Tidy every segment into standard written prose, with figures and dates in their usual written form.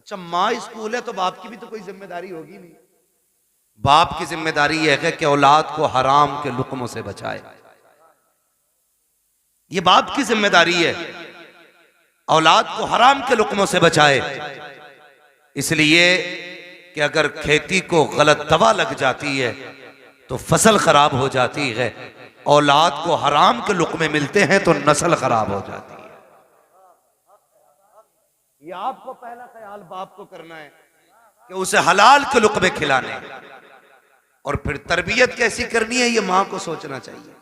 अच्छा, माँ स्कूल है तो बाप की भी तो कोई जिम्मेदारी होगी नहीं। बाप की जिम्मेदारी यह है कि औलाद को हराम के लुक्मों से बचाए। ये बाप की जिम्मेदारी है, औलाद को हराम के लुक्मों से बचाए। इसलिए कि अगर खेती को गलत दवा लग जाती है तो फसल खराब हो जाती है, औलाद को हराम के लुक्मे मिलते हैं तो नस्ल खराब हो जाती है। ये आपको पहला ख्याल बाप को करना है कि उसे हलाल के लुक्मे खिलाने, और फिर तरबियत कैसी करनी है ये मां को सोचना चाहिए।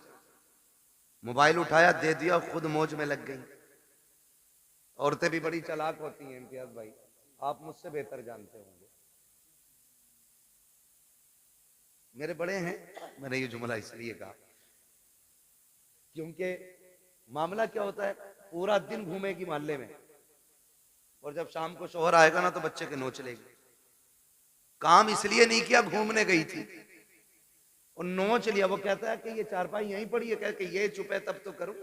मोबाइल उठाया, दे दिया, खुद मौज में लग गई। औरतें भी बड़ी चालाक होती हैं इम्तियाज भाई, आप मुझसे बेहतर जानते होंगे। मेरे बड़े हैं, मैंने ये जुमला इसलिए कहा क्योंकि मामला क्या होता है, पूरा दिन घूमेगी मोहल्ले में, और जब शाम को शोहर आएगा ना तो बच्चे के नोच लेगी। काम इसलिए नहीं किया, घूमने गई थी और नोच लिया। वो कहता है कि ये चारपाई यहीं पड़ी है, कह के ये चुप है तब तो करूं,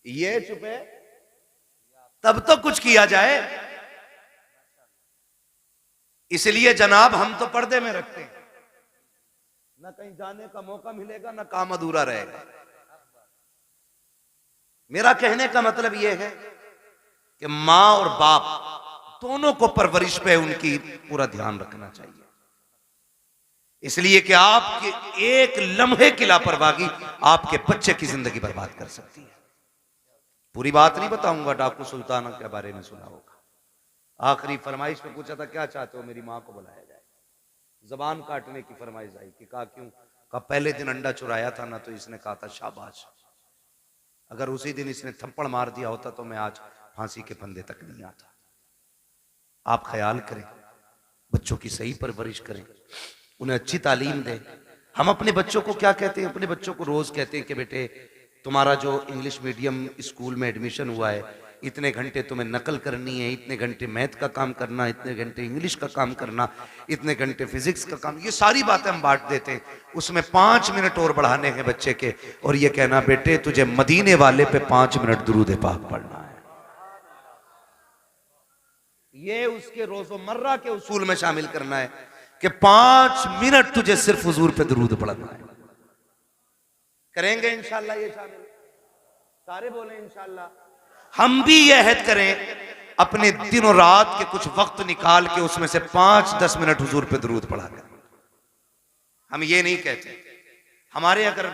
ये चुप है तब तो कुछ किया जाए। इसलिए जनाब हम तो पर्दे में रखते हैं, ना कहीं जाने का मौका मिलेगा, ना काम अधूरा रहेगा। मेरा कहने का मतलब यह है कि मां और बाप दोनों को परवरिश पे उनकी पूरा ध्यान रखना चाहिए। इसलिए कि आपके एक लम्हे की लापरवाही आपके बच्चे की जिंदगी बर्बाद कर सकती है। पूरी बात नहीं बताऊंगा, डाकू सुल्ताना के बारे में सुना होगा। आखिरी फरमाइश में पूछा था क्या चाहते हो, मेरी मां को बुलाया जाए। जबान काटने की फरमाइश आई कि कहा क्यों, कहा पहले दिन अंडा चुराया था ना तो इसने कहा था शाबाश, अगर उसी दिन इसने थप्पड़ मार दिया होता तो मैं आज फांसी के फंदे तक नहीं आता। आप ख्याल करें, बच्चों की सही परवरिश करें, उन्हें अच्छी तालीम दें। हम अपने बच्चों को क्या कहते हैं, अपने बच्चों को रोज कहते हैं कि बेटे तुम्हारा जो इंग्लिश मीडियम स्कूल में एडमिशन हुआ है, इतने घंटे तुम्हें नकल करनी है, इतने घंटे मैथ का काम करना, इतने घंटे इंग्लिश का काम करना, इतने घंटे फिजिक्स का काम। ये सारी बातें हम बांट देते हैं। उसमें 5 मिनट और बढ़ाने हैं बच्चे के, और ये कहना बेटे तुझे मदीने वाले पे 5 मिनट दुरूद पाक पढ़ना है। ये उसके रोजमर्रा के उसूल में शामिल करना है कि 5 मिनट तुझे सिर्फ हुजूर पे दुरूद पढ़ना है। करेंगे इंशाल्लाह ये शामिल, सारे बोले इंशाल्लाह। हम भी यह अहद करें अपने दिनों रात के कुछ वक्त निकाल के उसमें से 5-10 मिनट हुजूर पे दुरूद पढ़ा कर। हम ये नहीं कहते, हमारे अगर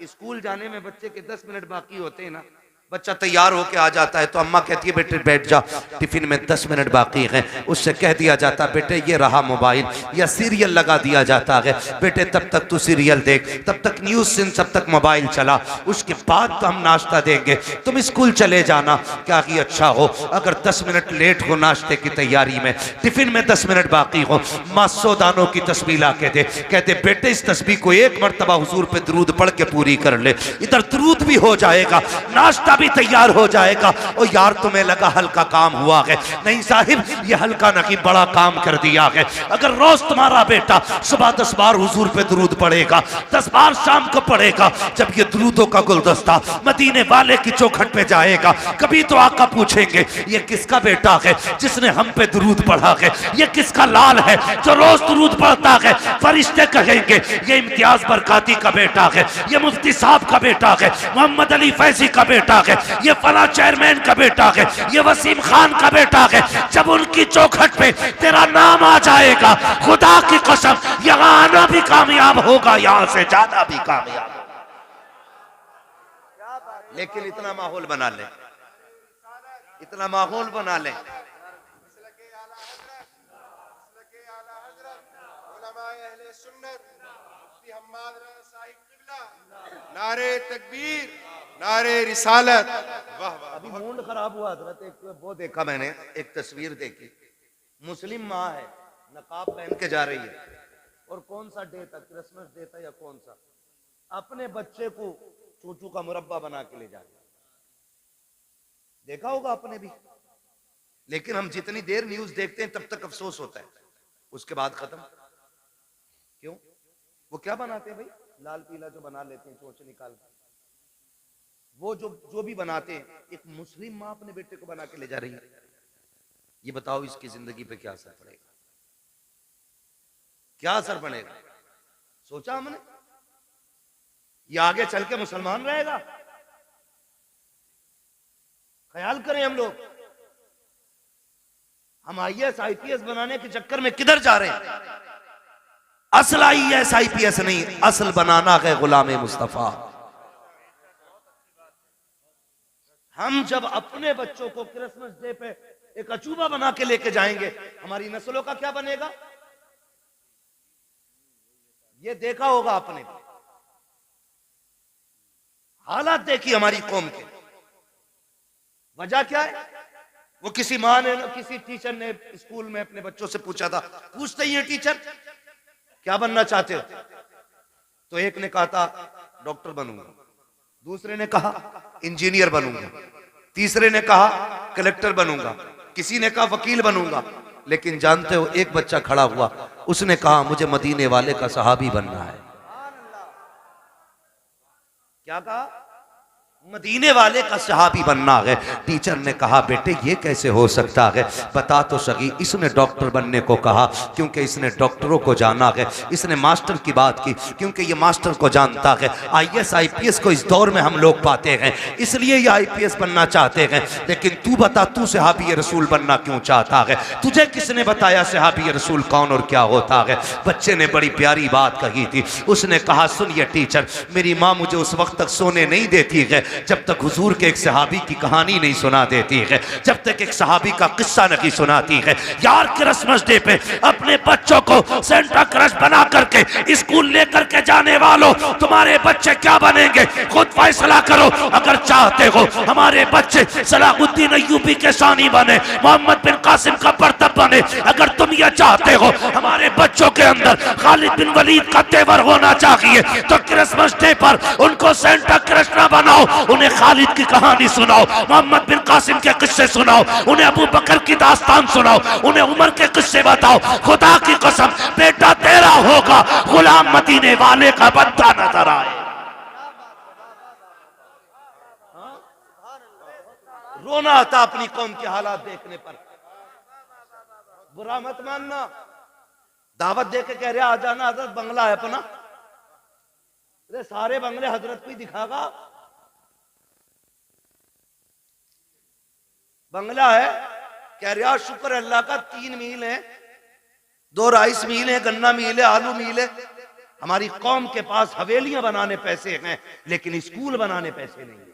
स्कूल जाने में बच्चे के 10 मिनट बाकी होते हैं ना, बच्चा तैयार होके आ जाता है तो अम्मा कहती है बेटे बैठ जा, टिफिन में 10 मिनट बाकी हैं। उससे कह दिया जाता बेटे ये रहा मोबाइल, या सीरियल लगा दिया जाता है, बेटे तब तक तू सीरियल देख, तब तक न्यूज सुन, तब तक मोबाइल चला, उसके बाद तो हम नाश्ता देंगे, तुम स्कूल चले जाना। क्या ही अच्छा हो अगर 10 मिनट लेट हो नाश्ते की तैयारी में, टिफिन में 10 मिनट बाकी हो, माँ 100 दानों की तस्बीह ला के दे, कहते बेटे इस तस्बीह को एक मरतबा हुजूर पे दरूद पढ़ के पूरी कर ले, इधर दरूद भी हो जाएगा, नाश्ता भी तैयार हो जाएगा। और यार तुम्हें लगा हल्का काम हुआ है, नहीं साहिब ये हल्का नहीं बड़ा काम कर दिया है। अगर रोज तुम्हारा बेटा सुबह 10 बार हुजूर पे दरूद पढ़ेगा, 10 बार शाम को पढ़ेगा, जब ये दरूदों का गुलदस्ता मदीने वाले की चौखट पे जाएगा, कभी तो आका पूछेंगे ये किसका बेटा है जिसने हम पे दरूद पढ़ा है, ये किसका लाल है जो रोज दरूद पढ़ता है। फरिश्ते कहेंगे ये इम्तियाज बरकाती का बेटा है, ये मुफ्ती साहब का बेटा है, मोहम्मद अली फैजी का बेटा है, ये फला चेयरमैन का बेटा है, ये वसीम खान का बेटा है। जब उनकी चौखट पे तेरा नाम आ जाएगा, खुदा की कसम यहां आना भी कामयाब होगा, यहां से जाना भी कामयाब होगा। लेकिन इतना माहौल बना ले, इतना माहौल बना ले, नारे तकबीर, नारे रिसालत। वाह वाह। अभी मूड खराब हुआ हजरत, एक वो देखा मैंने, एक तस्वीर देखी, मुस्लिम माँ है, नकाब पहन के जा रही है, और कौन सा डे था, क्रिसमस डे था या कौन सा, अपने बच्चे को चूचू का मुरब्बा बना के ले जा रही है। देखा होगा आपने भी। लेकिन हम जितनी देर न्यूज देखते हैं तब तक अफसोस होता है, उसके बाद खत्म। क्यों? वो क्या बनाते हैं भाई, लाल पीला जो बना लेते हैं चोच निकाल के, वो जो भी बनाते हैं, एक मुस्लिम माँ अपने बेटे को बना के ले जा रही है, ये बताओ इसकी जिंदगी पे क्या असर पड़ेगा, क्या असर पड़ेगा? सोचा हमने? ये आगे चल के मुसलमान रहेगा? ख्याल करें हम लोग। हम IAS IPS बनाने के चक्कर में किधर जा रहे हैं? असल IAS IPS नहीं, असल बनाना है गुलाम मुस्तफा। हम जब अपने बच्चों को क्रिसमस डे पे एक अचूबा बना के लेके जाएंगे, हमारी नस्लों का क्या बनेगा? ये देखा होगा आपने, हालात देखी हमारी कौम के। वजह क्या है? वो किसी माँ ने, किसी टीचर ने स्कूल में अपने बच्चों से पूछा था, पूछते ही है टीचर क्या बनना चाहते हो? तो एक ने कहा था डॉक्टर बनूंगा, दूसरे ने कहा इंजीनियर बनूंगा, तीसरे ने कहा कलेक्टर बनूंगा, किसी ने कहा वकील बनूंगा। लेकिन जानते हो एक बच्चा खड़ा हुआ, उसने कहा मुझे मदीने वाले का सहाबी बनना है। क्या कहा? मदीने वाले का सहाबी बनना है। टीचर ने कहा बेटे ये कैसे हो सकता है, बता तो सही। इसने डॉक्टर बनने को कहा क्योंकि इसने डॉक्टरों को जाना है, इसने मास्टर की बात की क्योंकि ये मास्टर को जानता है। IAS IPS को इस दौर में हम लोग पाते हैं, इसलिए ये IPS बनना चाहते हैं। लेकिन तू बता, तू सहाबी रसूल बनना क्यों चाहता है? तुझे किसने बताया सहाबी रसूल कौन और क्या होता है? बच्चे ने बड़ी प्यारी बात कही थी। उसने कहा सुनिए टीचर, मेरी माँ मुझे उस वक्त तक सोने नहीं देती है जब तक हुजूर के एक सहाबी की कहानी नहीं सुना देती है, जब तक एक सहाबी का किस्सा नहीं सुनाती है। यार क्रिसमस डे पे अपने बच्चों को सेंटा क्रश बना करके स्कूल लेकर के जाने वालों, तुम्हारे बच्चे क्या बनेंगे खुद फैसला करो। अगर चाहते हो हमारे बच्चे सलाहुद्दीन अय्यूबी के शानी बने, मोहम्मद बिन कासिम का बर्तब बने, अगर तुम यह चाहते हो हमारे बच्चों के अंदर खालिद बिन वलीद का तेवर होना चाहिए, तो क्रिसमस डे पर उनको सेंटा क्रश ना बनाओ, उन्हें खालिद की कहानी सुनाओ, मोहम्मद बिन कासिम के किस्से सुनाओ, उन्हें अबू बकर की दास्तान सुनाओ, उन्हें उमर के किस्से बताओ। खुदा की कसम बेटा तेरा होगा, गुलाम मदीने वाले का बंदा नजर आए। रोना आता अपनी कौम के हालात देखने पर। बुरा मत मानना, दावत दे के कह रहे आ जाना, हजरत बंगला है अपना। अरे सारे बंगले हजरत को ही दिखागा। बंगला है, कह रहा शुक्र अल्लाह का 3 मील है, 2 राइस मील है, गन्ना मील है, आलू मील है। हमारी कौम के पास हवेलियां बनाने पैसे हैं लेकिन स्कूल बनाने पैसे नहीं है।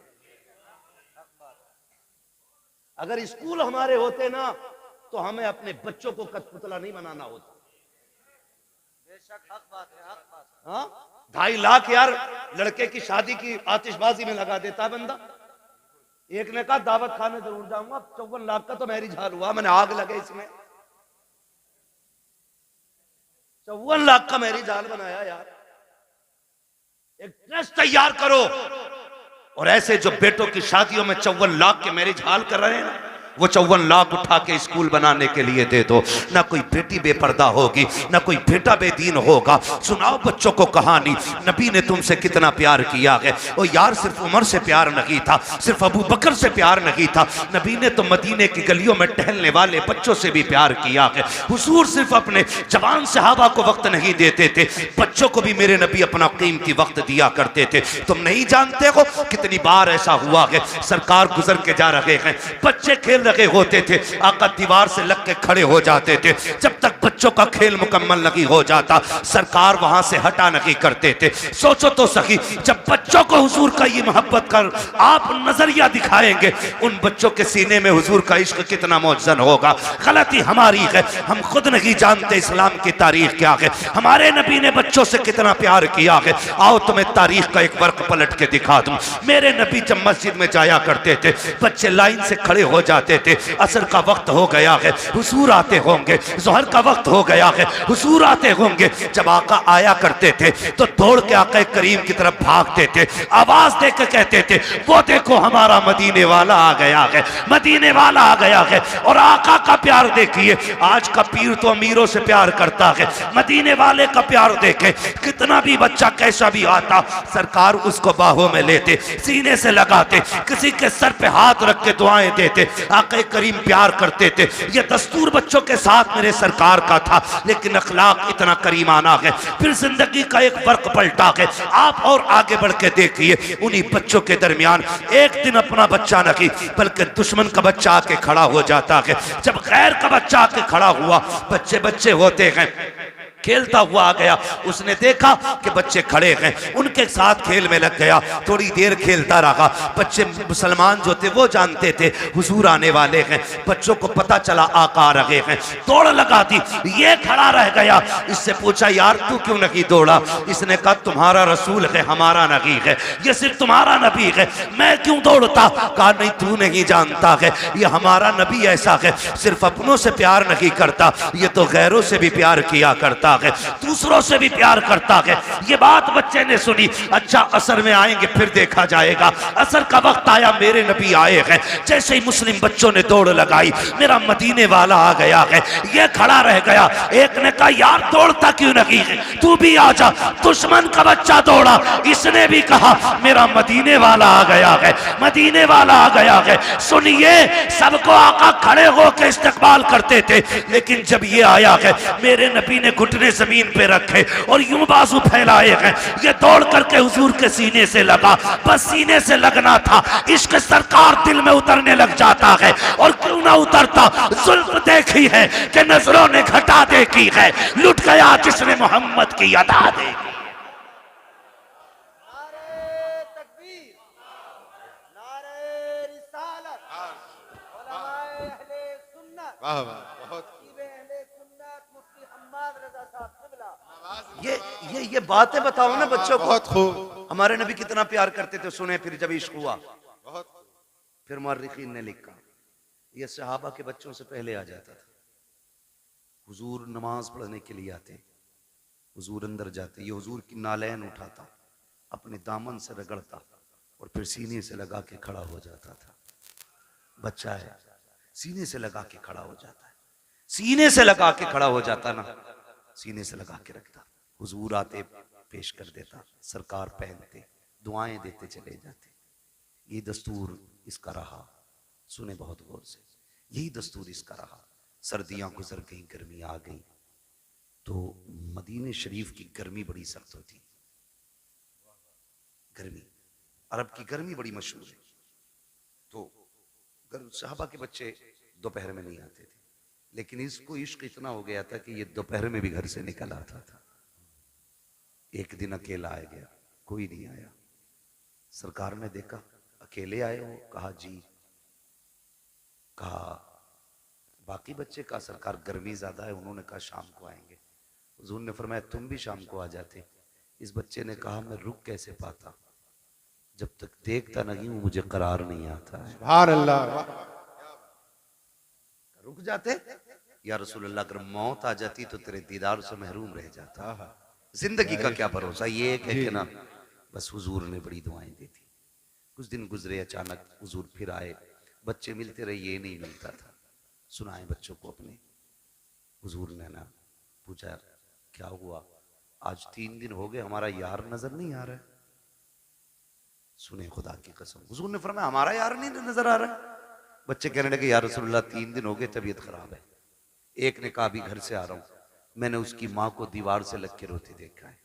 अगर स्कूल हमारे होते ना तो हमें अपने बच्चों को कठपुतला नहीं बनाना होता। बेशक हक बात है, हक बात। हाँ, 2.5 लाख यार लड़के की शादी की आतिशबाजी में लगा देता है बंदा। एक ने कहा दावत खाने जरूर जाऊंगा, 54 लाख का तो मैरिज हाल हुआ, मैंने आग लगे इसमें। 54 लाख का मैरिज हाल बनाया यार। एक ट्रस्ट तैयार करो और ऐसे जो बेटों की शादियों में 54 लाख के मैरिज हाल कर रहे हैं ना, वो 54 लाख उठा के स्कूल बनाने के लिए दे दो। ना कोई बेटी बेपर्दा होगी, ना कोई बेटा बेदीन होगा। सुनाओ बच्चों को कहानी, नबी ने तुमसे कितना प्यार किया है। ओ यार सिर्फ उमर से प्यार नहीं था, सिर्फ अबू बकर से प्यार नहीं था, नबी ने तो मदीने की गलियों में टहलने वाले बच्चों से भी प्यार किया है। हुजूर सिर्फ अपने जवान सहाबा को वक्त नहीं देते थे, बच्चों को भी मेरे नबी अपना कीमती वक्त दिया करते थे। तुम नहीं जानते हो कितनी बार ऐसा हुआ है, सरकार गुजर के जा रहे हैं, बच्चे खेल रहे होते थे, आका दीवार से लग के खड़े हो जाते थे। जब तक बच्चों का खेल मुकम्मल नहीं हो जाता सरकार वहां से हटा नहीं करते थे। सोचो तो सही, जब बच्चों को हुजूर का ये मोहब्बत कर आप नजरिया दिखाएंगे, उन बच्चों के सीने में हुजूर का इश्क कितना मौजन होगा। गलती हमारी है, हम खुद नहीं जानते इस्लाम की तारीख क्या है, हमारे नबी ने बच्चों से कितना प्यार किया है। आओ तुम्हें तारीख का एक वर्क पलट के दिखा दूं। मेरे नबी जब मस्जिद में जाया करते थे, बच्चे लाइन से खड़े हो जाते थे, असर का वक्त हो गया है, हुजूर आते होंगे, जोहर का वक्त हो गया है, हुजूर आते होंगे। जब आका आया करते थे तो दौड़ के आका करीम की तरफ भागते थे, आवाज देकर कहते थे वो देखो हमारा मदीने वाला आ गया है, मदीने वाला आ गया है। और आका का प्यार देखिए, आज का पीर तो अमीरों से प्यार करता है, मदीने वाले का प्यार देखे, कितना भी बच्चा कैसा भी आता सरकार उसको बाहों में लेते, सीने से लगाते, किसी के सर पे हाथ रख के दुआएं देते। आका करीम प्यार करते थे। ये दस्तूर बच्चों के साथ मेरे सरकार का था, लेकिन अखलाक इतना करीमाना है। फिर जिंदगी का एक फर्क पलटा है। आप और आगे बढ़ के देखिए, उन्हीं बच्चों के दरमियान एक दिन अपना बच्चा नहीं बल्कि दुश्मन का बच्चा आके खड़ा हो जाता है। जब गैर का बच्चा आके खड़ा हुआ, बच्चे बच्चे होते हैं, खेलता हुआ आ गया, उसने देखा कि बच्चे खड़े हैं, उनके साथ खेल में लग गया। थोड़ी देर खेलता रहा। बच्चे मुसलमान जो थे वो जानते थे हुजूर आने वाले हैं, बच्चों को पता चला आका आ रहे हैं, दौड़ लगा दी। ये खड़ा रह गया, इससे पूछा यार तू क्यों नहीं दौड़ा? इसने कहा तुम्हारा रसूल है, हमारा नबी है, ये सिर्फ तुम्हारा नबी है, मैं क्यों दौड़ता? कहा नहीं तू नहीं जानता है, ये हमारा नबी ऐसा है, सिर्फ अपनों से प्यार नहीं करता, ये तो गैरों से भी प्यार किया करता है, दूसरों से भी प्यार करता है। ये बात बच्चे ने सुनी। अच्छा असर में आएंगे फिर देखा जाएगा। असर का वक्त आया, मेरे नबी आए हैं। जैसे ही मुस्लिम बच्चों ने दौड़ लगाई, मेरा मदीने वाला आ गया है। ये खड़ा रह गया। एक ने कहा यार दौड़ता क्यों नहीं है, तू भी आ जा। दुश्मन का बच्चा दौड़ा, इसने भी कहा मेरा मदीने वाला आ गया है, मदीने वाला आ गया है। सुनिए, सबको आका खड़े होकर इस्तकबाल करते थे, लेकिन जब ये आया है मेरे नबी ने घुटने जमीन पे रखे और यूं बाजू फैलाए हैं। ये दौड़ करके हुजूर के सीने से लगा, बस सीने से लगना था। इश्क सरकार दिल में उतरने लग जाता है, और क्यों ना उतरता। जुल्फ देखी है कि नजरों ने घटा देखी है, लुट गया जिसने मोहम्मद की अदा देखी। वाह वाह, बहुत ये बातें बताओ ना बच्चों को। बहुत खूब। हमारे नबी कितना प्यार करते थे, सुने फिर जब इश्क हुआ। बहुत फिर मुअर्रिखीन ने लिखा ये सहाबा के बच्चों से पहले आ जाता था। हुजूर नमाज पढ़ने के लिए आते, हुजूर अंदर जाते, ये हुजूर की नालैन उठाता, अपने दामन से रगड़ता और फिर सीने से लगा के खड़ा हो जाता था। बच्चा है, सीने से लगा के खड़ा हो जाता है, सीने से लगा के खड़ा हो जाता ना, सीने से लगा के रखता। हुजूर आते पेश कर देता, सरकार पहनते, दुआएं देते चले जाते। ये दस्तूर इसका रहा। सुने बहुत गौर से, यही दस्तूर इसका रहा। सर्दियां गुजर गई, गर्मी आ गई, तो मदीने शरीफ की गर्मी बड़ी सख्त होती। गर्मी, अरब की गर्मी बड़ी मशहूर है। तो सहाबा के बच्चे दोपहर में नहीं आते थे, लेकिन इसको इश्क इतना हो गया था कि ये दोपहर में भी घर से निकल आता था। एक दिन अकेला आ गया, कोई नहीं आया। सरकार ने देखा अकेले आए हो, कहा जी। कहा बाकी बच्चे का सरकार गर्मी ज्यादा है, उन्होंने कहा शाम को आएंगे। हुजूर ने फरमाया तुम भी शाम को आ जाते। इस बच्चे ने कहा मैं रुक कैसे पाता, जब तक देखता नहीं हूं मुझे करार नहीं आता है। सुभान अल्लाह। रुक जाते या रसूल अल्लाह, अगर मौत आ जाती तो तेरे दीदार से महरूम रह जाता। जिंदगी का क्या भरोसा। ये एक है कि ना, बस हुजूर ने बड़ी दुआएं दी थी। कुछ दिन गुजरे, अचानक हुजूर फिर आए, बच्चे मिलते रहे, ये नहीं मिलता था। सुनाए बच्चों को अपने। हुजूर ने ना पूछा क्या हुआ, आज 3 दिन हो गए हमारा यार नजर नहीं आ रहा है। सुने खुदा की कसम, हुजूर ने फरमाया हमारा यार नहीं नजर आ रहा है। बच्चे कहने लगे यार रसूलुल्लाह 3 दिन हो गए, तबीयत खराब है। एक ने कहा अभी घर से आ रहा हूं, मैंने उसकी माँ को दीवार से लग के रोते देखा है।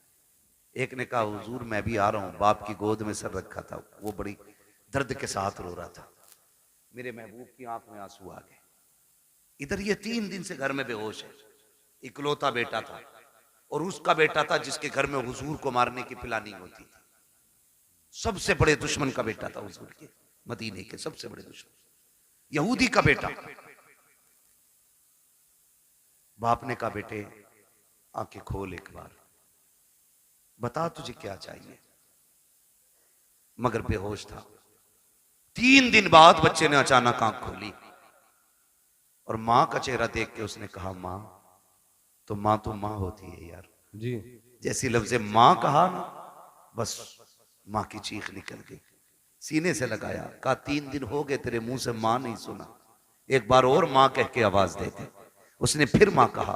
एक ने कहा हुजूर मैं भी आ रहा हूं, बाप की गोद में सर रखा था, वो बड़ी दर्द के साथ रो रहा था, मेरे महबूब की आंख में आंसू आ गए। इधर ये 3 दिन से घर में बेहोश है। इकलौता बेटा था, और उसका बेटा था जिसके घर में हुजूर को मारने की प्लानिंग होती थी। सबसे बड़े दुश्मन का बेटा था हुजूर के, मदीने के सबसे बड़े दुश्मन, यहूदी का बेटा। बाप ने कहा बेटे आंखें खोल एक बार, बता तुझे क्या चाहिए। मगर बेहोश था। 3 दिन बाद बच्चे ने अचानक आंख खोली और मां का चेहरा देख के उसने कहा मां तो माँ होती है यार। जी जैसी लफ्ज़े माँ कहा ना, बस माँ की चीख निकल गई, सीने से लगाया, कहा 3 दिन हो गए तेरे मुंह से माँ नहीं सुना, एक बार और माँ कह के आवाज दे दे। उसने फिर माँ कहा,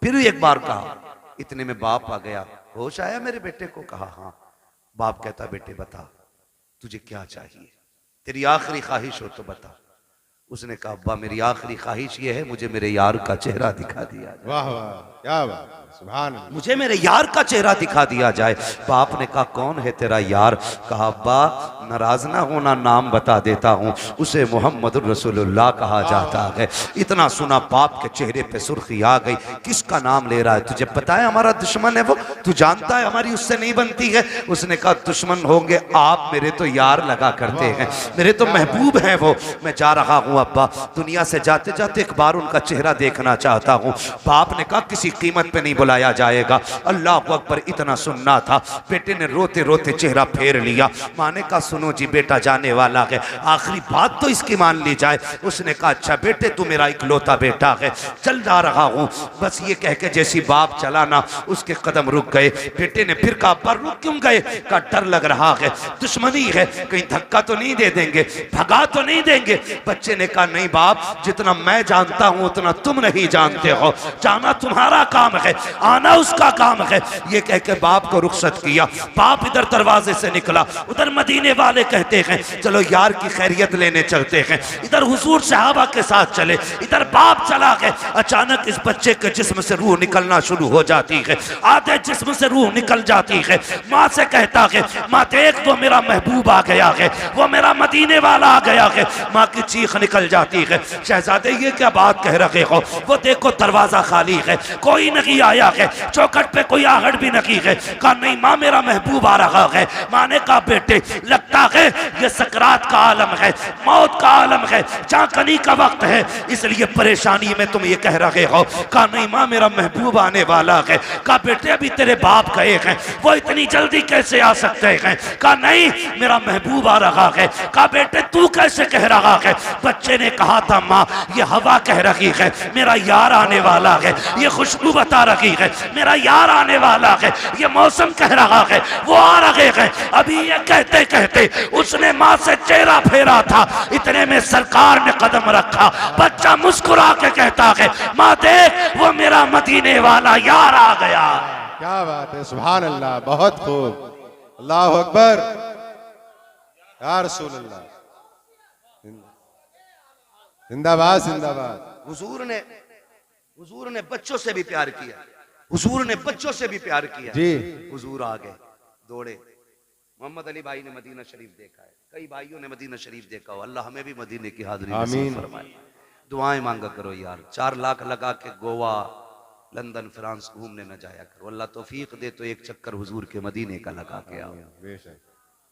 फिर एक बार कहा। इतने में बाप आ गया, होश आया मेरे बेटे को? कहा हाँ। बाप कहता बेटे बता तुझे क्या चाहिए, तेरी आखिरी ख्वाहिश हो तो बता। उसने कहा अब्बा मेरी आखिरी ख्वाहिश ये है मुझे मेरे यार का चेहरा दिखा दिया जाए। वाह वाह क्या बात है, सुभान अल्लाह। मुझे मेरे यार का चेहरा दिखा दिया जाए। बाप ने कहा कौन है तेरा यार? कहा अब्बा नाराज ना होना, नाम बता देता हूँ, उसे मोहम्मद रसूलुल्लाह कहा जाता है। इतना सुना बाप के चेहरे पे सुर्खी आ गई, किसका नाम ले रहा है? तुझे पता है हमारा दुश्मन है वो, तू जानता है हमारी उससे नहीं बनती है। उसने कहा दुश्मन होंगे आप, मेरे तो यार लगा करते हैं, मेरे तो महबूब हैं वो। मैं जा रहा हूँ अब्बा, दुनिया से जाते जाते एक बार उनका चेहरा देखना चाहता हूँ। बाप ने कहा किसी कीमत पे नहीं बुलाया जाएगा। अल्लाह अकबर। इतना सुनना था, बेटे ने रोते रोते चेहरा फेर लिया। माँ ने कहा सुनो जी बेटा जाने वाला है, आखिरी बात तो इसकी मान ली जाए। उसने कहा अच्छा बेटे तू मेरा इकलौता बेटा है, चल जा रहा हूँ। बस ये कह के जैसी बाप चला ना, उसके कदम रुक गए। बेटे ने फिर कहा पर रुक क्यों गए? का डर लग रहा है, दुश्मनी है, कहीं धक्का तो नहीं दे देंगे, भगा तो नहीं देंगे। बच्चे ने कहा नहीं बाप, जितना मैं जानता हूं उतना तुम नहीं जानते हो, जाना तुम्हारा काम है, आना उसका काम है। ये कह के बाप को रुखसत किया। बाप इधर दरवाजे से निकला, उधर मदीने वाले कहते हैं चलो यार की खैरियत लेने चलते हैं। इधर हुजूर सहाबा के साथ चले, इधर बाप चला गए। अचानक इस बच्चे के जिस्म से रूह निकलना शुरू हो जाती है, आधे जिस्म से रूह निकल जाती है। माँ से कहता है माँ देख वो मेरा महबूब आ गया है, वो मेरा मदीने वाला आ गया है। माँ की चीख निकल जाती है, शहजादे ये क्या बात कह रहे हो? वो देखो दरवाजा खाली है, कोई नहीं आया है, चौखट पे कोई आहट भी नहीं है। कहा नहीं माँ मेरा महबूब आ रहा है। माँ ने कहा बेटे लगता है ये सकरात का आलम है, मौत का आलम है, चाकनी का वक्त है, इसलिए परेशानी में तुम ये कह रहे हो। कहा नहीं माँ मेरा महबूब आने वाला है। कहा बेटे अभी तेरे बाप गए हैं, वो इतनी जल्दी कैसे आ सकते हैं? कहा नहीं मेरा महबूब आ रहा है। कहा बेटे तू कैसे कह रहा है? बच्चे ने कहा था माँ ये हवा कह रही है मेरा यार आने वाला है, ये खुशबू बता रही है मेरा यार आने वाला है, ये मौसम कह रहा है वो आ रहे हैं। अभी ये कहते कहते उसने माँ से चेहरा फेरा था, इतने में सरकार ने कदम रखा। बच्चा मुस्कुरा के कहता है माँ देख वो मेरा मदीने वाला यार आ गया। क्या बात है, सुभान अल्लाह, बहुत खूब, अल्लाह अकबर, या रसूल अल्लाह, जिंदाबाद जिंदाबाद। हुजूर ने बच्चों से भी प्यार किया, हुजूर ने बच्चों से भी प्यार किया जी। हुजूर आ गए दौड़े। मोहम्मद अली भाई ने मदीना शरीफ देखा है, कई भाइयों ने मदीना शरीफ देखा हो, अल्लाह हमें भी मदीने की हाजिरी नसीब फरमाए। दुआएं मांगा करो यार, 4 लाख लगा के गोवा लंदन फ्रांस घूमने न जाया करो, अल्लाह तौफीक दे तो एक चक्कर हुजूर के मदीने का लगा के आओ।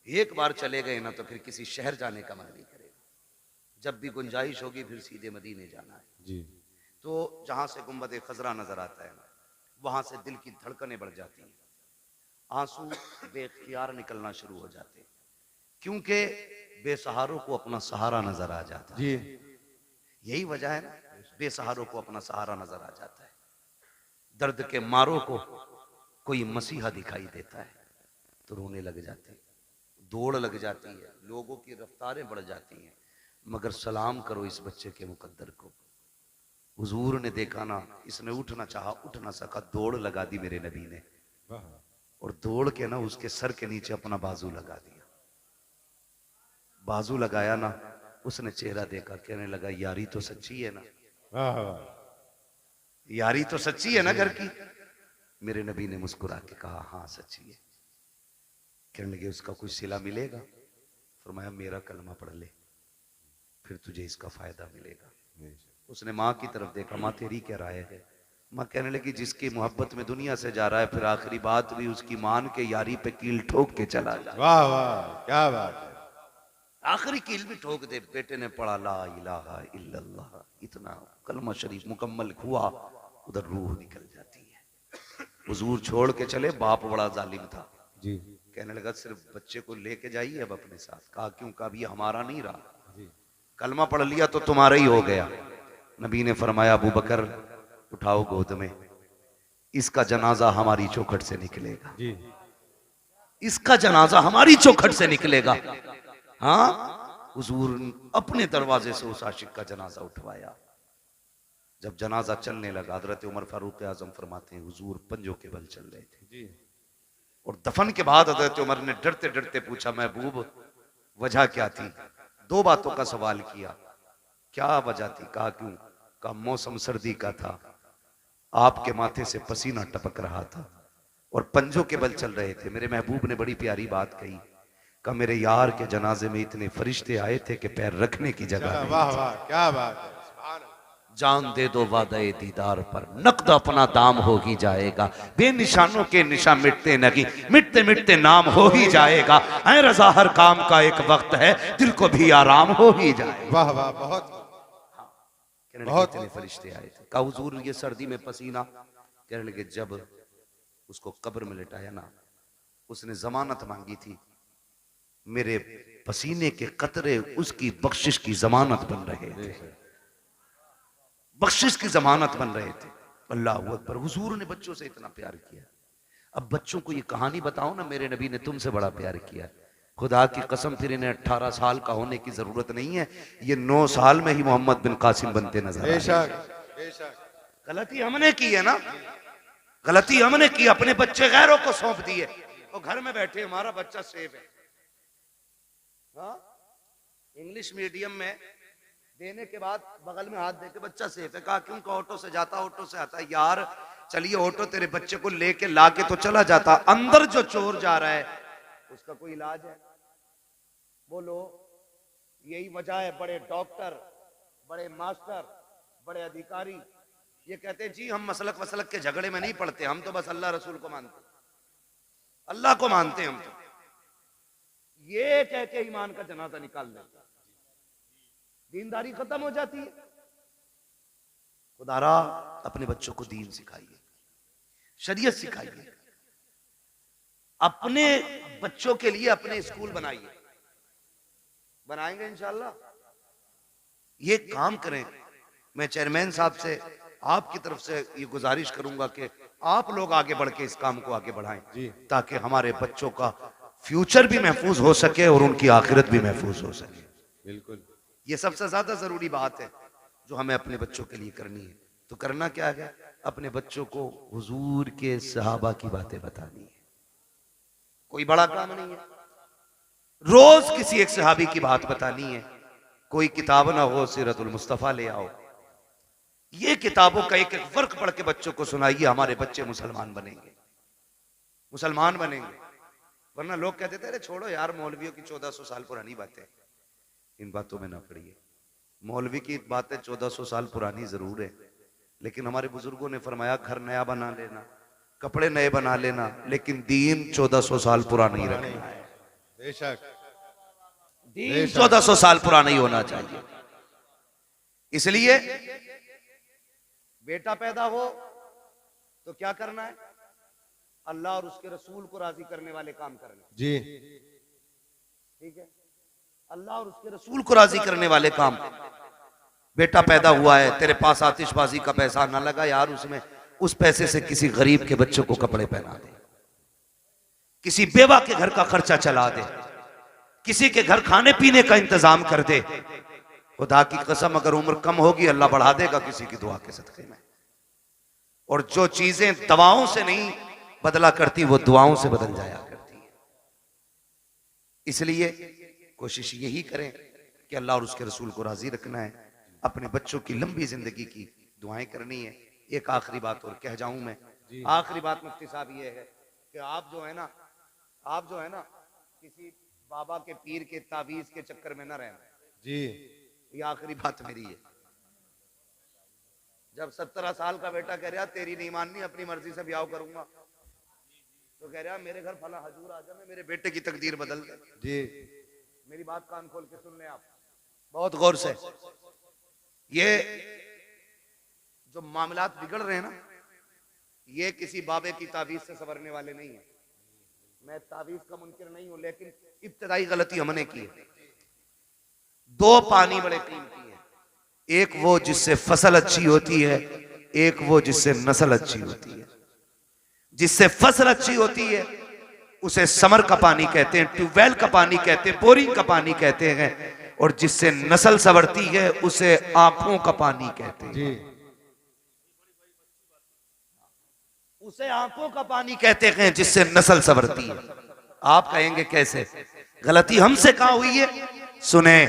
एक बार चले गए ना तो फिर किसी शहर जाने का मन नहीं करेगा, जब भी गुंजाइश होगी फिर सीधे मदीने जाना है जी। तो जहां से गुंबद खजरा नजर आता है ना, वहां से दिल की धड़कनें बढ़ जाती हैं, आंसू बेख्तियार निकलना शुरू हो जाते हैं, क्योंकि बेसहारों को अपना सहारा नजर आ जाता है। जी। यही वजह है ना, बेसहारों को अपना सहारा नजर आ जाता है। दर्द के मारों को कोई मसीहा दिखाई देता है तो रोने लग जाते हैं, दौड़ लग जाती है, लोगों की रफ्तारें बढ़ जाती हैं। मगर सलाम करो इस बच्चे के मुकद्दर को, हुजूर ने देखा ना, इसने उठना चाहा उठ ना सका, दौड़ लगा दी मेरे नबी ने, और दौड़ के ना उसके सर के नीचे अपना बाजू लगा दिया। बाजू लगाया ना, उसने चेहरा देखा, कहने लगा यारी तो सच्ची है ना, यारी तो सच्ची है ना घर की? मेरे नबी ने मुस्कुरा के कहा हाँ सच्ची है। कहने लगे उसका कुछ सिला मिलेगा? फरमाया मेरा कलमा पढ़ ले फिर तुझे इसका फायदा मिलेगा। उसने माँ की तरफ देखा, माँ तेरी क्या राय है? माँ कहने लगी जिसकी मोहब्बत में दुनिया से जा रहा है फिर आखिरी बात भी उसकी मान के यारी पे कील ठोक के चला जाए। वाह वाह क्या बात है, आखिरी कील भी ठोक दे। बेटे ने पढ़ा ला इलाहा इल्लल्लाह, इतना कलमा शरीफ मुकम्मल हुआ, उधर रूह निकल जाती है। हुजूर छोड़ के चले, बाप बड़ा जालिम था जी। कहने लगा सिर्फ बच्चे को लेके जाइए अब अपने साथ। कहा क्यों? कहा ये हमारा नहीं रहा, कलमा पढ़ लिया तो तुम्हारा ही हो गया। नबी ने फरमाया अबू बकर उठाओ गोद में, इसका जनाजा हमारी चौखट से निकलेगा, जी इसका जनाजा हमारी चौखट से निकलेगा। हाँ, हुजूर अपने दरवाजे से उस आशिक का जनाजा उठवाया। जब जनाजा चलने लगा, हजरत उमर फारूक आजम फरमाते हैं हुजूर पंजों के बल चल रहे थे जी। और दफन के बाद हजरत उमर ने डरते डरते पूछा, महबूब वजह क्या थी? दो बातों का सवाल किया। क्या वजह थी? कहा क्यों? कहा मौसम सर्दी का था, आपके माथे से पसीना टपक रहा था और पंजों के बल चल रहे थे। मेरे महबूब ने बड़ी प्यारी बात कही, कहा मेरे यार के जनाजे में इतने फरिश्ते आए थे कि पैर रखने की जगह नहीं। वाह वाह, क्या बात है, सुभान अल्लाह। जान दे दो वादे दीदार पर, नकद अपना दाम हो ही जाएगा। बेनिशानों के निशान मिटते नहीं, मिटते मिटते नाम हो ही जाएगा। ऐ रजा हर काम का एक वक्त है, दिल को भी आराम हो ही जाएगा। वाह वाह, बहुत बहुत इतने फरिश्ते आए थे। कहा हुजूर ये सर्दी में पसीना? कहने लगे जब उसको कब्र में लिटाया ना, उसने जमानत मांगी थी, मेरे पसीने के कतरे उसकी बख्शिश की जमानत बन रहे थे, बख्शिश की जमानत बन रहे थे। अल्लाह अकबर। हुजूर ने बच्चों से इतना प्यार किया। अब बच्चों को ये कहानी बताओ ना, मेरे नबी ने तुमसे बड़ा प्यार किया। खुदा की कसम, फिर इन्हें 18 साल का होने की जरूरत नहीं है, ये 9 साल में ही मोहम्मद बिन कासिम बनते नजर आए। बेशक बेशक। गलती हमने की है ना, गलती हमने की, अपने बच्चे गैरों को सौंप दिए और घर में बैठे हमारा बच्चा सेफ है। हाँ? इंग्लिश मीडियम में देने के बाद बगल में हाथ देके बच्चा सेफ है। कहा क्यों? ऑटो से जाता, ऑटो से आता। यार चलिए ऑटो तेरे बच्चे को लेके लाके तो चला जाता, अंदर जो चोर जा रहा है उसका कोई इलाज है? बोलो। यही वजह है बड़े डॉक्टर, बड़े मास्टर, बड़े अधिकारी ये कहते हैं जी हम मसलक वसलक के झगड़े में नहीं पड़ते, हम तो बस अल्लाह रसूल को मानते, अल्लाह को मानते हैं हम तो। ये कह के ईमान का जनाजा निकाल देते, दीनदारी खत्म हो जाती है। खुदारा अपने बच्चों को दीन सिखाइए, शरीयत सिखाइए, अपने बच्चों के लिए अपने स्कूल बनाइए। बनाएंगे इंशाल्लाह, ये काम करें। मैं चेयरमैन साहब से आपकी तरफ से ये गुजारिश करूंगा कि आप लोग आगे बढ़ के इस काम को आगे बढ़ाएं, ताकि हमारे बच्चों का फ्यूचर भी महफूज हो सके और उनकी आखिरत भी महफूज हो सके। बिल्कुल, ये सबसे ज्यादा जरूरी बात है जो हमें अपने बच्चों के लिए करनी है। तो करना क्या है? अपने बच्चों को हुजूर के सहाबा की बातें बतानी है। कोई बड़ा काम नहीं है, रोज किसी एक सहाबी की बात बतानी है। कोई किताब ना हो, सीरतुल मुस्तफा ले आओ, ये किताबों का एक एक फर्क पढ़ के बच्चों को सुनाइए। हमारे बच्चे मुसलमान बनेंगे, मुसलमान बनेंगे। वरना लोग कहते थे अरे छोड़ो यार, मौलवियों की 1400 साल पुरानी बातें, इन बातों में ना पड़िए। मौलवी की बातें 1400 साल पुरानी जरूर है, लेकिन हमारे बुजुर्गों ने फरमाया घर नया बना लेना, कपड़े नए बना लेना, लेकिन दीन 1400 साल पुराना ही रखना है। बेशक, दीन 1400 साल पुराना ही होना चाहिए। इसलिए बेटा पैदा हो तो क्या करना है? अल्लाह और उसके रसूल को राजी करने वाले काम करना। जी ठीक है, अल्लाह और उसके रसूल को राजी करने वाले काम। बेटा पैदा हुआ है, तेरे पास आतिशबाजी का पैसा ना लगा यार, उसमें उस पैसे से किसी गरीब के बच्चों को कपड़े पहना दे, किसी बेवा के घर का खर्चा चला दे, किसी के घर खाने पीने का इंतजाम कर दे। खुदा की कसम अगर उम्र कम होगी अल्लाह बढ़ा देगा किसी की दुआ के सदके में। और जो चीजें दवाओं से नहीं बदला करती वो दुआओं से बदल जाया करती है। इसलिए कोशिश यही करें कि अल्लाह और उसके रसूल को राजी रखना है, अपने बच्चों की लंबी जिंदगी की दुआएं करनी है। एक आखिरी बात और कह जाऊं मैं, आखिरी बात मुफ्ती साहब ये है कि आप जो है ना किसी बाबा के पीर के तावीज के चक्कर में ना रहना जी। ये आखिरी बात मेरी है। जब 17 साल का बेटा कह रहा तेरी नहीं माननी, अपनी मर्जी से ब्याह करूंगा, तो कह रहा मेरे घर फला हजूर आ जा, मैं मेरे बेटे की तकदीर बदल दे। जी, मेरी बात कान खोल के सुन लें आप बहुत गौर से। ये जो मामलात बिगड़ रहे हैं ना, ये किसी बाबे की तावीज से संवरने वाले नहीं है। मैं तावीज का मुनकिर नहीं हूं, लेकिन इब्तदाई गलती हमने की है। 2 पानी बड़े कीमती हैं, एक वो जिससे फसल अच्छी होती है, एक वो जिससे नस्ल अच्छी होती है। जिससे फसल अच्छी होती है उसे समर का पानी कहते हैं, ट्यूबवेल का पानी कहते हैं, बोरिंग का पानी कहते हैं, और जिससे नस्ल संवरती है उसे आंखों का पानी कहते हैं। जी उसे आंखों का पानी कहते हैं जिससे नस्ल संवरती है। आप कहेंगे कैसे? गलती हमसे कहां हुई है? सुने,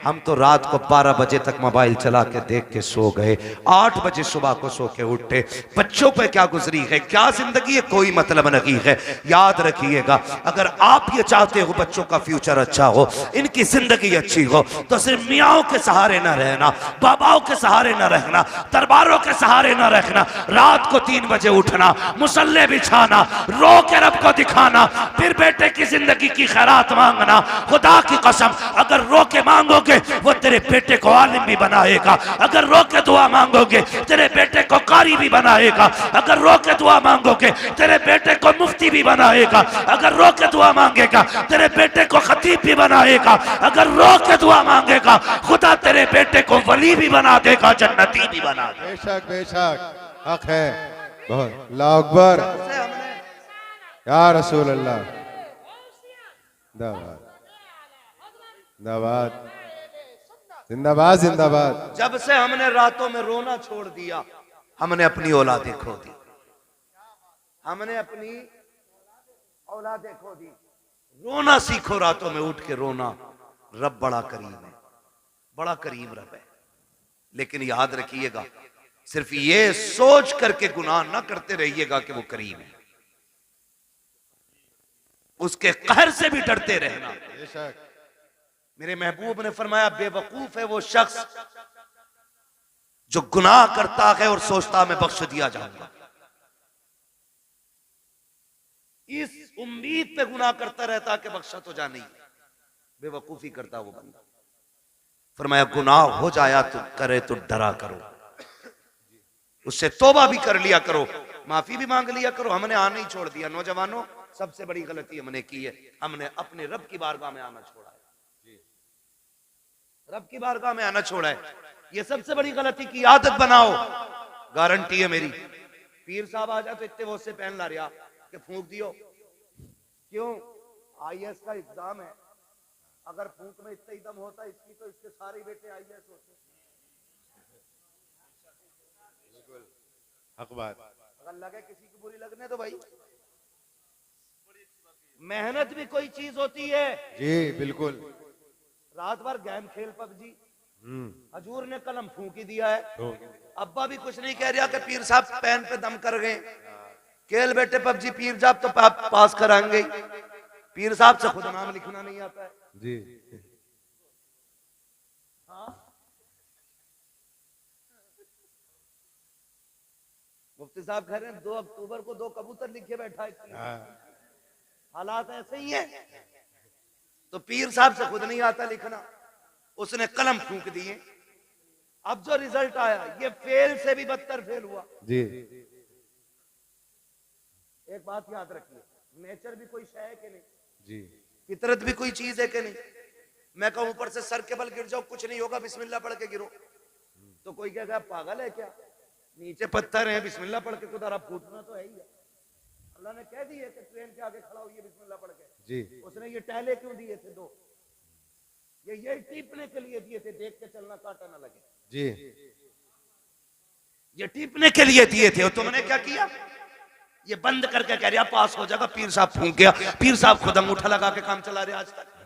हम तो रात को 12 बजे तक मोबाइल चला के देख के सो गए, 8 बजे सुबह को सो के उठे। बच्चों पे क्या गुजरी है, क्या जिंदगी है, कोई मतलब नहीं है। याद रखिएगा, अगर आप ये चाहते हो बच्चों का फ्यूचर अच्छा हो, इनकी जिंदगी अच्छी हो, तो सिर्फ मियाओं के सहारे ना रहना, बाबाओं के सहारे ना रहना, दरबारों के सहारे ना रखना। रात को 3 बजे उठना, मुसल्ले बिछाना, रो के रब को दिखाना, फिर बेटे की जिंदगी की खैरात मांगना। खुदा की कसम, अगर रो के मांगोगे वो तेरे बेटे को आलिम भी बनाएगा, अगर रो के दुआ मांगोगे तेरे बेटे को कारी भी बनाएगा, अगर रो के दुआ मांगोगे तेरे बेटे को मुफ्ती भी बनाएगा, अगर रो के दुआ मांगेगा तेरे बेटे को खतीब भी बनाएगा, अगर रो के दुआ मांगेगा खुदा तेरे बेटे को वली भी बना देगा, जन्नती भी बना देगा। बेशक बेशक हक है बहुत। अल्लाह अकबर या रसूल अल्लाह। जिंदाबाद जिंदाबाद जिंदाबाद जिंदाबाद। जब से हमने रातों में रोना छोड़ दिया, हमने अपनी औलादें खो दी, हमने अपनी औलादें खो दी। रोना सीखो, रातों में उठ के रोना। रब बड़ा करीम है, बड़ा करीम रब है, लेकिन याद रखिएगा, सिर्फ ये सोच करके गुनाह ना करते रहिएगा कि वो करीम है, उसके कहर से भी डरते रहना। बेशक मेरे महबूब ने फरमाया, बेवकूफ है वो शख्स जो गुनाह करता है और सोचता मैं बख्श दिया जाऊंगा। इस उम्मीद पे गुनाह करता रहता कि बख्शा तो जाने ही, बेवकूफी करता वो बंदा। फरमाया, गुनाह हो जाया तो करे तो डरा करो, उससे तौबा भी कर लिया करो, माफी भी मांग लिया करो। हमने आना ही छोड़ दिया। नौजवानों, सबसे बड़ी गलती हमने की है, हमने अपने रब की बारगाह में आना छोड़ा है, रब की बारगाह में आना छोड़ा है। ये सबसे बड़ी गलती की आदत बनाओ, गारंटी है मेरी। पीर साहब आ जाए तो इतने वो से पहन ला रहा कि फूंक दियो। क्यों? आईएएस का एग्जाम है, अगर फूंक में इतना ही दम होता इसकी तो इसके सारे बेटे आईएएस होते। हक बात। अगर लगे किसी की बुरी लगने तो भाई, मेहनत भी कोई चीज होती है। जी बिल्कुल। रात भर गेम खेल पबजी, हजूर ने कलम फूंक ही दिया है। अब्बा भी कुछ नहीं कह रहा कि पीर साहब पेन पे दम कर गए, खेल बेटे पबजी, पीर साहब तो पास कराएंगे। पीर साहब से खुद नाम लिखना नहीं आता है जी। हाँ? मुफ्ती साहब कह रहे हैं 2 अक्टूबर को 2 कबूतर लिखे बैठा है। हालात ऐसे ही है। तो पीर साहब से खुद नहीं आता लिखना, उसने कलम फूंक दिए। अब जो रिजल्ट आया ये फेल से भी बदतर फेल हुआ जी। एक बात याद रखिए, नेचर भी कोई शय है कि नहीं, जी फितरत भी कोई चीज है कि नहीं। मैं कहूं ऊपर से सर के बल गिर जाओ, कुछ नहीं होगा, बिस्मिल्लाह पढ़ के गिरो, तो कोई कहेगा पागल है क्या, नीचे पत्थर है, बिस्मिल्लाह पढ़ के खुदा रब फूटना तो है ही है। अल्लाह ने कह दी है कि ट्रेन के आगे खड़ा हुई बिस्मिल्लाह पढ़ के जी। उसने ये टहले क्यों दिए थे 2? ये टीपने के लिए दिए थे, देख के चलना कांटा ना लगे जी। ये टीपने के लिए दिए थे। और तुमने क्या किया? ये बंद करके कह रहा पास हो जाएगा, पीर साहब फूंक गया, पीर साहब खुद अंगूठा लगा के काम चला रहे आज तक।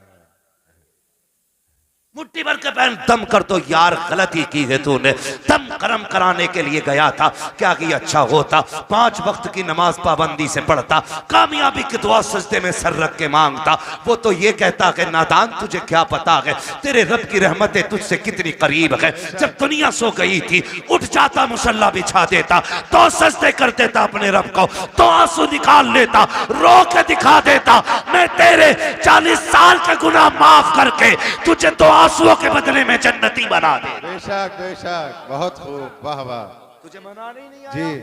मुट्ठी भर के पहन दम कर, तो यार गलती की है तूने, दम करम कराने के लिए गया था, क्या कि अच्छा होता 5 वक्त की नमाज पाबंदी से पढ़ता, कामयाबी की दुआ सजदे में सर रख के मांगता। वो तो ये कहता है नादान तुझे क्या पता है तेरे रब की रहमतें तुझसे कितनी करीब है। जब दुनिया सो गई थी उठ जाता, मुसल्ला बिछा देता, तो सजदे कर देता अपने रब को, तो आंसू निकाल लेता, रो के दिखा देता मैं तेरे 40 साल के गुनाह माफ करके तुझे तो आंसुओं के बदले में जन्नती बना दे। बेशक बेशक, बहुत खूब, वाह वाह। तुझे मनाने ही नहीं आया जी।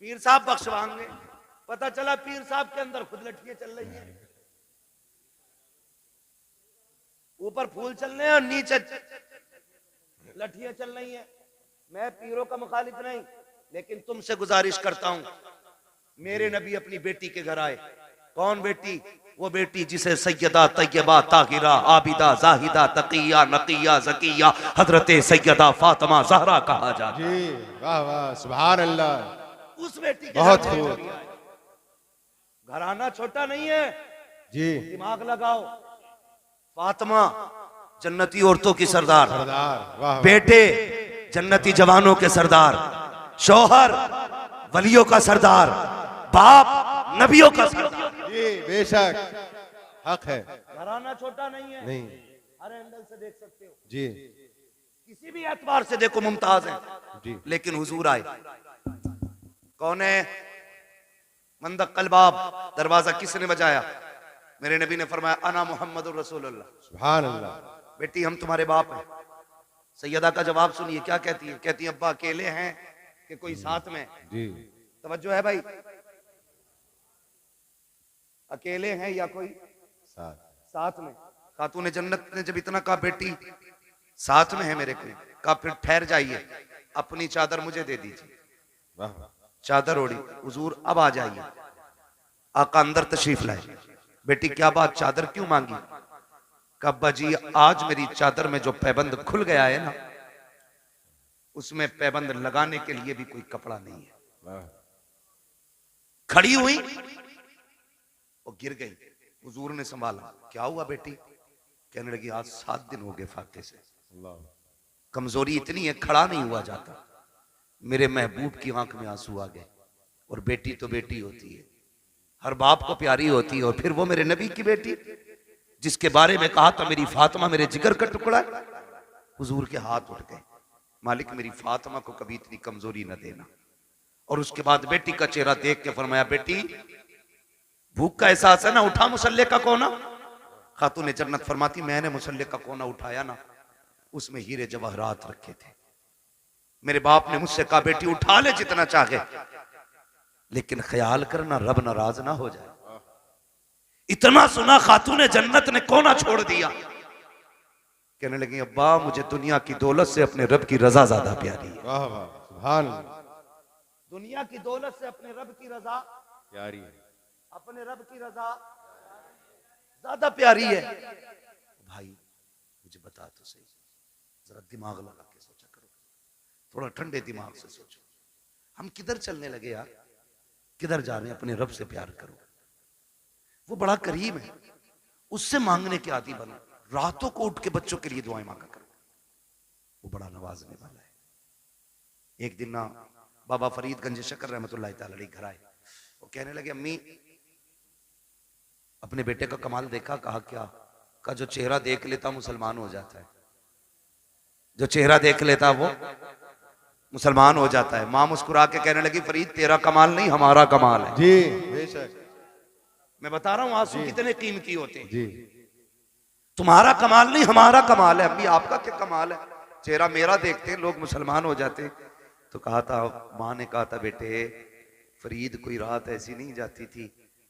पीर साहब बख्शवाएंगे। पता चला पीर साहब के अंदर खुद लठियां चल रही है, ऊपर फूल चल रहे हैं और नीचे लठियां चल रही हैं। मैं पीरों का मुखालिफ नहीं, लेकिन तुमसे गुजारिश करता हूं मेरे नबी अपनी बेटी के घर आए। कौन बेटी? वो बेटी जिसे सैयदा तैयबा ताहिरा आबिदा जाहिदा तकिया नकिया जकिया हजरत सैयदा फातिमा ज़हरा कहा जाता है। जी वाह वाह सुभान अल्लाह। उस बेटी के बहुत घर मेरे खूब। नबी आए। घराना छोटा नहीं है, जी दिमाग लगाओ। फातिमा जन्नती औरतों की सरदार, सरदार वाह वाह। बेटे जन्नती जवानों के सरदार, शौहर वलियों का सरदार, बाप नबियों का सरदार। जी बेशक हक है। घराना छोटा नहीं है, नहीं हर एंगल से देख सकते हो, जी किसी भी एतबार से देखो मुमताज है। जी लेकिन हुजूर आए। कौन है? मंदक कलबाब। दरवाजा किसने बजाया? मेरे नबी ने फरमाया अना मोहम्मद रसूलुल्लाह। सुभान अल्लाह। बेटी हम तुम्हारे बाप हैं। सैयदा का जवाब सुनिए, क्या कहती है? कहती है अब्बा अकेले हैं कि कोई साथ में? जी तवज्जो है भाई, अकेले हैं या कोई साथ। साथ में? खातून जन्नत ने जब इतना कहा बेटी साथ में है मेरे को, कहा फिर ठहर जाइए, अपनी चादर मुझे दे दीजिए। वाह वाह। चादर ओढ़ी। हुजूर अब आ जाइए। आका अंदर तशरीफ लाए। बेटी क्या बात, चादर क्यों मांगी? कहा अब्बा जी आज मेरी चादर में जो पैबंद खुल गया है ना, उसमें पैबंद लगाने के लिए भी कोई कपड़ा नहीं है। वाह। खड़ी हुई और गिर गई। हुजूर ने संभाला। क्या हुआ बेटी? कहने लगी आज 7 दिन हो गए फाते से, अल्लाह। कमजोरी इतनी है खड़ा नहीं हुआ जाता। मेरे महबूब की आंख में आंसू आ गए। और बेटी तो बेटी होती है, हर बाप को प्यारी होती है। और फिर वो मेरे नबी की बेटी जिसके बारे में कहा था मेरी फातिमा मेरे जिगर का टुकड़ा है। हुजूर के हाथ उठ गए, मालिक मेरी फातिमा को कभी इतनी कमजोरी न देना। और उसके बाद बेटी का चेहरा देख के फरमाया बेटी भूख का एहसास है ना, उठा मुसल्ले का कोना। खातून जन्नत फरमाती मैंने मुसल्ले का कोना उठाया ना, उसमें हीरे जवाहरात रखे थे। मेरे बाप ने मुझसे कहा बेटी उठा ले जितना चाहे, लेकिन ख्याल करना रब नाराज ना हो जाए। इतना सुना खातून जन्नत ने कोना छोड़ दिया। कहने लगी अब्बा मुझे दुनिया की दौलत से अपने रब की रजा ज्यादा प्यारी है। वाह वाह सुभान अल्लाह। दुनिया की दौलत से अपने रब की रजा, प्यारी है। अपने रब की रजा ज्यादा प्यारी है। भाई मुझे बता तो सही, जरा दिमाग लगा के सोचा करो, थोड़ा ठंडे दिमाग से सोचो। हम किधर चलने लगे यार, किधर जा रहे हैं? अपने रब से प्यार करो, वो बड़ा करीम है, उससे मांगने के आदि बनो। रातों को उठ के बच्चों के लिए दुआएं मांगा करो, वो बड़ा नवाजने वाला है। एक दिन ना बाबा फरीदगंज शक्कर रहमतुल्लाह तआला अलैह घर आए। वो कहने लगे अम्मी अपने बेटे का कमाल देखा? कहा क्या? का जो चेहरा देख लेता मुसलमान हो जाता है, जो चेहरा देख लेता वो मुसलमान हो जाता है। मां मुस्कुरा के कहने लगी फरीद तेरा कमाल नहीं हमारा कमाल है। जी बेशक। मैं बता रहा हूं आंसू कितने कीमती होते हैं। जी तुम्हारा कमाल नहीं हमारा कमाल है। अम्मी आपका क्या कमाल है? चेहरा मेरा देखते हैं लोग मुसलमान हो जाते। तो कहा था, माँ ने कहा था बेटे फरीद कोई रात ऐसी नहीं जाती थी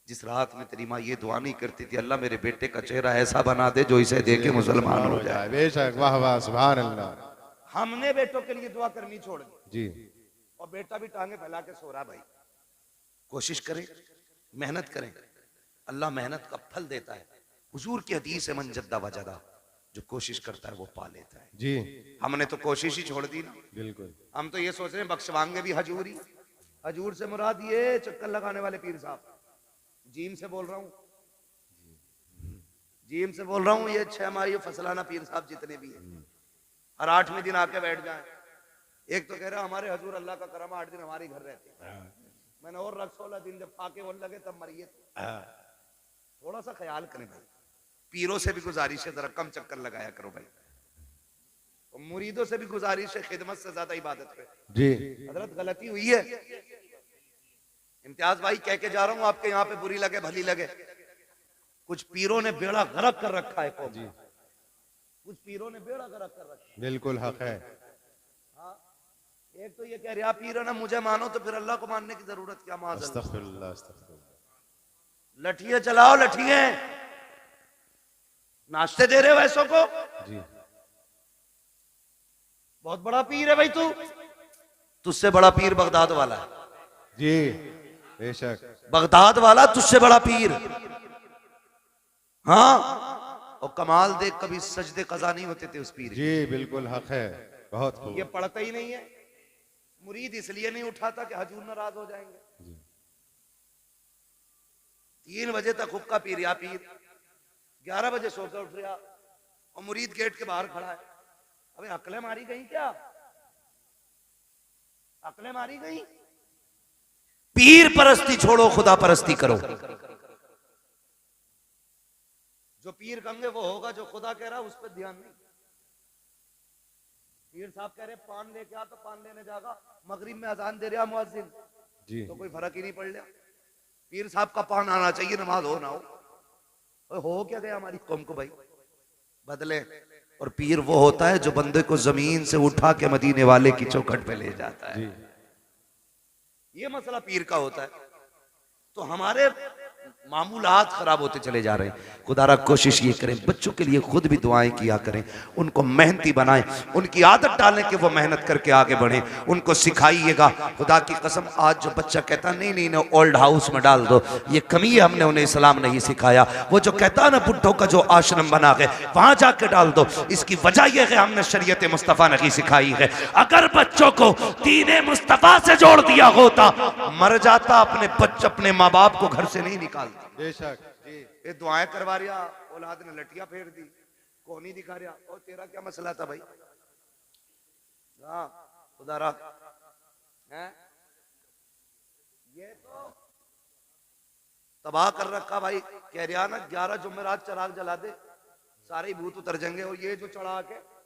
जिस रात में तेरी माँ ये दुआ नहीं करती थी अल्लाह मेरे बेटे का चेहरा ऐसा बना दे जो इसे देखे मुसलमान हो जाए। बेशक वाह वाह सुभान अल्लाह। हमने बेटों के लिए दुआ करनी छोड़ दी जी और बेटा भी टांगे फैला के सो रहा। भाई कोशिश करें, मेहनत करें, अल्लाह मेहनत का फल देता है। हुजूर की हदीस है मन जद्दा वजदा, जो कोशिश करता है वो पा लेता है। जी हमने तो कोशिश ही छोड़ दी ना। बिल्कुल। हम तो ये सोच रहे हैं बख्शवाएंगे भी हजूर ही। हजूर से मुराद ये चक्कर लगाने वाले पीर साहब, जीम से बोल रहा हूँ, जीम से बोल रहा हूँ, ये 6 माह ये फसलाना पीर साहब जितने भी हैं हर 8वें दिन आके बैठ जाए। एक तो कह रहा हमारे हजूर अल्लाह का करम 8 दिन हमारे घर रहते हैं। मैंने और रख 16 दिन जब फाके बोल लगे तब मरिए। थोड़ा सा ख्याल करें भाई, पीरों से भी गुजारिश है जरा कम चक्कर लगाया करो भाई, और मुरीदों से भी गुजारिश है खिदमत से ज्यादा इबादत पे। जी हजरत गलती हुई है। इम्तियाज भाई कह के जा रहा हूं, आपके यहाँ पे बुरी लगे भली लगे, कुछ पीरों ने बेड़ा गर्क कर रखा है कौम। कुछ पीरों ने बेड़ा गर्क कर रखा है। बिल्कुल हक है। हाँ, एक तो ये कह रहा पीर ना मुझे मानो तो फिर अल्लाह को मानने की जरूरत क्या? माज़अल्लाह। अस्तगफिरुल्लाह अस्तगफिरुल्लाह। लठिए चलाओ, लठिए नाश्ते दे रहे हो ऐसों को। जी बहुत बड़ा पीर है भाई तू, तुझसे बड़ा पीर बगदाद वाला है। जी बेशक। बगदाद वाला तुझसे बड़ा पीर। हाँ, और कमाल देख, कभी सजदे कज़ा नहीं होते थे उस पीर के। जी बिल्कुल हक है, बहुत खूब। ये पढ़ता ही नहीं है। मुरीद इसलिए नहीं उठाता कि हजूर नाराज हो जाएंगे। 3 बजे तक हुक्का पी रिया पीर, 11 बजे सोकर उठ रहा और मुरीद गेट के बाहर खड़ा है। अबे अकलें मारी गई क्या? अकलें मारी गई? पीर परस्ती छोड़ो, खुदा परस्ती करो। जो पीर कहेंगे वो होगा, जो खुदा कह रहा है उस पर ध्यान नहीं। पीर साहब कह रहे पान लेके आ, तो पान लेने जाएगा। मगरिब में अजान दे रहा मुअज्जिन, जी तो कोई फर्क ही नहीं पड़ लिया। पीर साहब का पान आना चाहिए, नमाज हो ना हो क्या गया हमारी कौम को भाई, बदले। और पीर वो होता है जो बंदे को जमीन से उठा के मदीने वाले की चौखट पे ले जाता है। ये मसला पीर का होता है। तो हमारे मामूलात खराब होते चले जा रहे हैं। खुदारा कोशिश ये करें, बच्चों के लिए खुद भी दुआएं किया करें, उनको मेहनती बनाएं, उनकी आदत डालें कि वो मेहनत करके आगे बढ़ें, उनको सिखाइएगा। खुदा की कसम, आज जो बच्चा कहता नहीं नहीं ना ओल्ड हाउस में डाल दो, ये कमी है, हमने उन्हें इस्लाम नहीं सिखाया। वो जो कहता ना बुढ़ों का जो आश्रम बना है वहां जाके डाल दो, इसकी वजह यह है हमने शरीयत मुस्तफ़ा नहीं सिखाई है। अगर बच्चों को दीन मुस्तफ़ा से जोड़ दिया होता, मर जाता अपने बच्चे अपने माँ बाप को घर से नहीं निकालता। बेशक जी। ये दुआएं करवा रिया, औलाद ने लटिया फेर दी, को नहीं दिखा रहा। और तेरा क्या मसला था भाई? हाँ खुदारा है, ये तो तबाह कर रखा भाई। कह रहा ना 11 जुमेरात चराग जला दे, सारे भूत उतर जाएंगे। और ये जो चढ़ा के